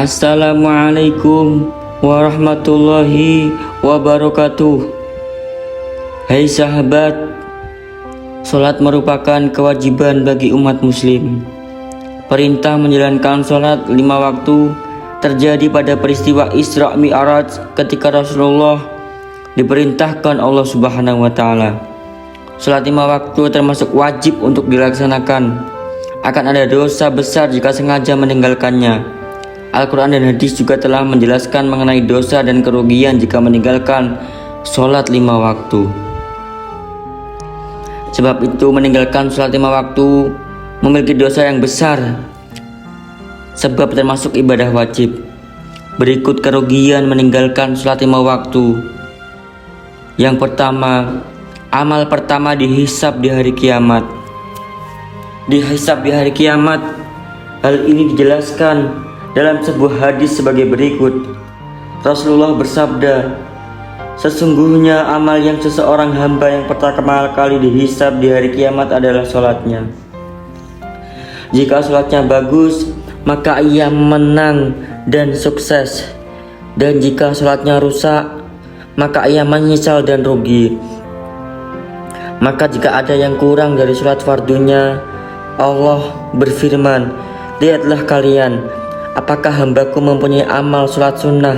Assalamualaikum warahmatullahi wabarakatuh. Hai sahabat, sholat merupakan kewajiban bagi umat muslim. Perintah menjalankan sholat 5 waktu terjadi pada peristiwa Isra Mi'raj ketika Rasulullah diperintahkan Allah Subhanahu wa Ta'ala. Sholat 5 waktu termasuk wajib untuk dilaksanakan. Akan ada dosa besar jika sengaja meninggalkannya. Al-Quran dan hadis juga telah menjelaskan mengenai dosa dan kerugian jika meninggalkan sholat 5 waktu. Sebab itu meninggalkan sholat 5 waktu memiliki dosa yang besar, sebab termasuk ibadah wajib. Berikut kerugian meninggalkan sholat 5 waktu. Yang pertama, amal pertama dihisab di hari kiamat. Dihisab di hari kiamat, hal ini dijelaskan dalam sebuah hadis sebagai berikut. Rasulullah bersabda, sesungguhnya amal yang seseorang hamba yang pertama kali dihisab di hari kiamat adalah sholatnya. Jika sholatnya bagus, maka ia menang dan sukses. Dan jika sholatnya rusak, maka ia menyesal dan rugi. Maka jika ada yang kurang dari sholat fardunya, Allah berfirman, lihatlah kalian, apakah hambaku mempunyai amal sholat sunnah,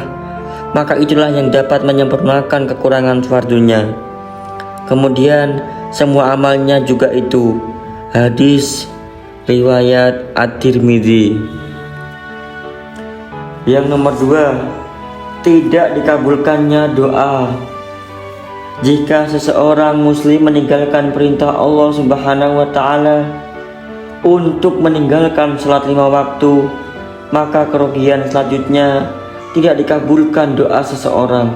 maka itulah yang dapat menyempurnakan kekurangan fardunya. Kemudian semua amalnya juga itu. Hadis riwayat At-Tirmidzi. Yang nomor 2, tidak dikabulkannya doa. Jika seseorang muslim meninggalkan perintah Allah Subhanahu wa Ta'ala untuk meninggalkan sholat 5 waktu, maka kerugian selanjutnya tidak dikabulkan doa seseorang.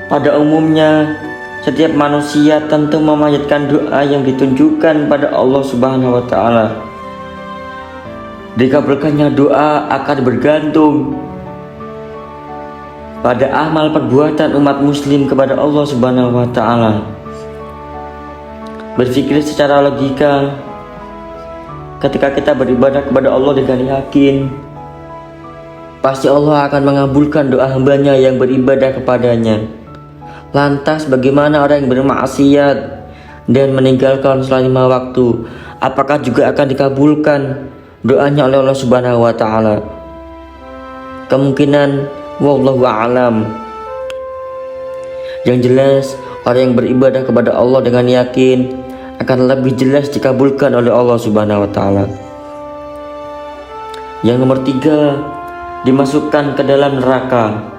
Pada umumnya, setiap manusia tentu memanjatkan doa yang ditunjukkan pada Allah Subhanahu wa Ta'ala. Dikabulkannya doa akan bergantung pada amal perbuatan umat muslim kepada Allah Subhanahu wa Ta'ala. Berpikir secara logika, ketika kita beribadah kepada Allah dengan yakin, pasti Allah akan mengabulkan doa hambanya yang beribadah kepadanya. Lantas bagaimana orang yang bermaksiat dan meninggalkan sholat 5 waktu? Apakah juga akan dikabulkan doanya oleh Allah Subhanahu wa Ta'ala? Kemungkinan wallahu a'lam. Yang jelas, orang yang beribadah kepada Allah dengan yakin akan lebih jelas dikabulkan oleh Allah Subhanahu wa Ta'ala. Yang nomor 3, dimasukkan ke dalam neraka.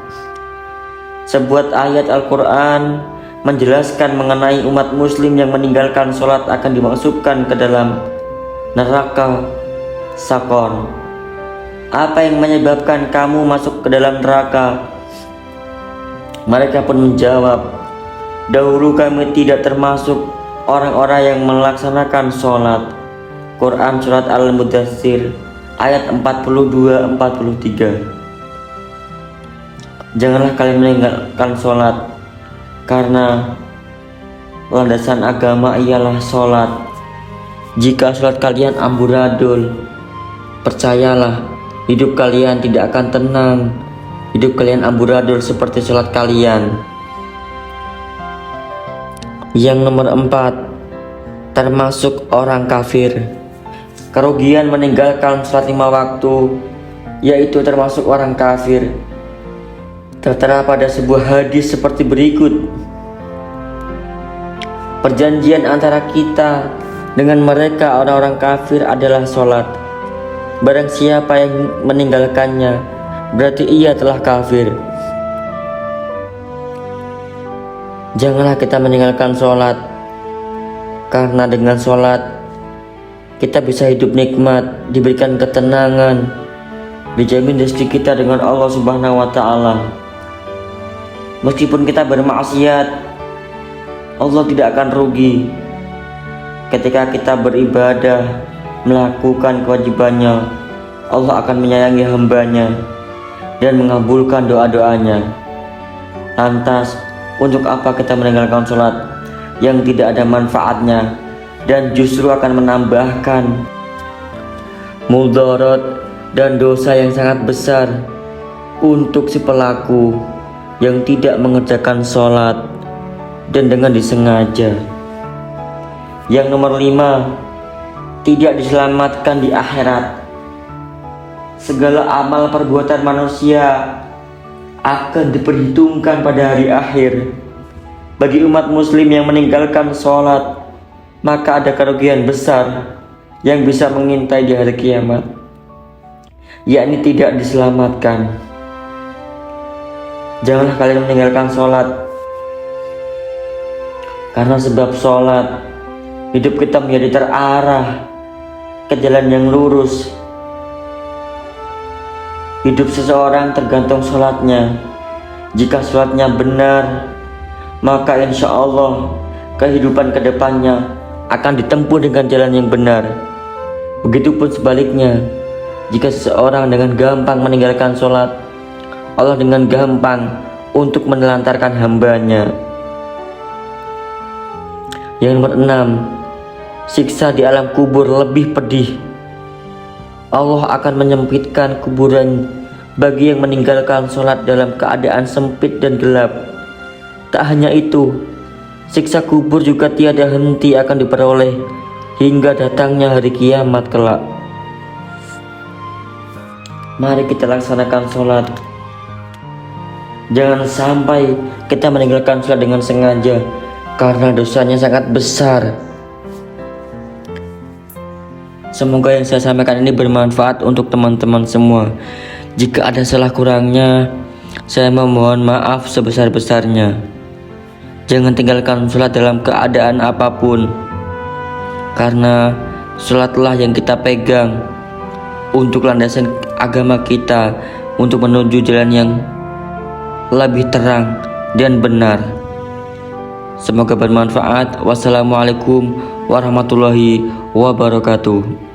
Sebuah ayat Al-Quran menjelaskan mengenai umat muslim yang meninggalkan sholat akan dimasukkan ke dalam neraka Sakor. Apa yang menyebabkan kamu masuk ke dalam neraka? Mereka pun menjawab, dahulu kami tidak termasuk orang-orang yang melaksanakan sholat. Quran Surat Al-Mudaththir ayat 42-43. Janganlah kalian meninggalkan sholat, karena landasan agama ialah sholat. Jika sholat kalian amburadul, percayalah hidup kalian tidak akan tenang. Hidup kalian amburadul seperti sholat kalian. Yang nomor 4, termasuk orang kafir. Kerugian meninggalkan sholat 5 waktu, yaitu termasuk orang kafir, tertera pada sebuah hadis seperti berikut. Perjanjian antara kita dengan mereka orang-orang kafir adalah sholat. Barang siapa yang meninggalkannya, berarti ia telah kafir. Janganlah kita meninggalkan sholat, karena dengan sholat kita bisa hidup nikmat, diberikan ketenangan, dijamin rezeki kita dengan Allah Subhanahu wa Ta'ala. Meskipun kita bermaksiat, Allah tidak akan rugi. Ketika kita beribadah, melakukan kewajibannya, Allah akan menyayangi hambanya dan mengabulkan doa-doanya. Lantas, untuk apa kita meninggalkan sholat yang tidak ada manfaatnya dan justru akan menambahkan mudarat dan dosa yang sangat besar untuk si pelaku yang tidak mengerjakan sholat dan dengan disengaja. Yang nomor 5, tidak diselamatkan di akhirat. Segala amal perbuatan manusia akan diperhitungkan pada hari akhir. Bagi umat muslim yang meninggalkan sholat, maka ada kerugian besar yang bisa mengintai di hari kiamat, yakni tidak diselamatkan. Janganlah kalian meninggalkan sholat, karena sebab sholat hidup kita menjadi terarah ke jalan yang lurus. Hidup seseorang tergantung sholatnya. Jika sholatnya benar, maka insya Allah kehidupan kedepannya akan ditempuh dengan jalan yang benar. Begitupun sebaliknya, jika seseorang dengan gampang meninggalkan sholat, Allah dengan gampang untuk menelantarkan hambanya. Yang nomor 6, siksa di alam kubur lebih pedih. Allah akan menyempitkan kuburan bagi yang meninggalkan sholat dalam keadaan sempit dan gelap. Tak hanya itu, siksa kubur juga tiada henti akan diperoleh hingga datangnya hari kiamat kelak. Mari kita laksanakan sholat. Jangan sampai kita meninggalkan sholat dengan sengaja, karena dosanya sangat besar. Semoga yang saya sampaikan ini bermanfaat untuk teman-teman semua. Jika ada salah kurangnya, saya memohon maaf sebesar-besarnya. Jangan tinggalkan sholat dalam keadaan apapun, karena sholatlah yang kita pegang untuk landasan agama kita, untuk menuju jalan yang lebih terang dan benar. Semoga bermanfaat. Wassalamualaikum warahmatullahi wabarakatuh.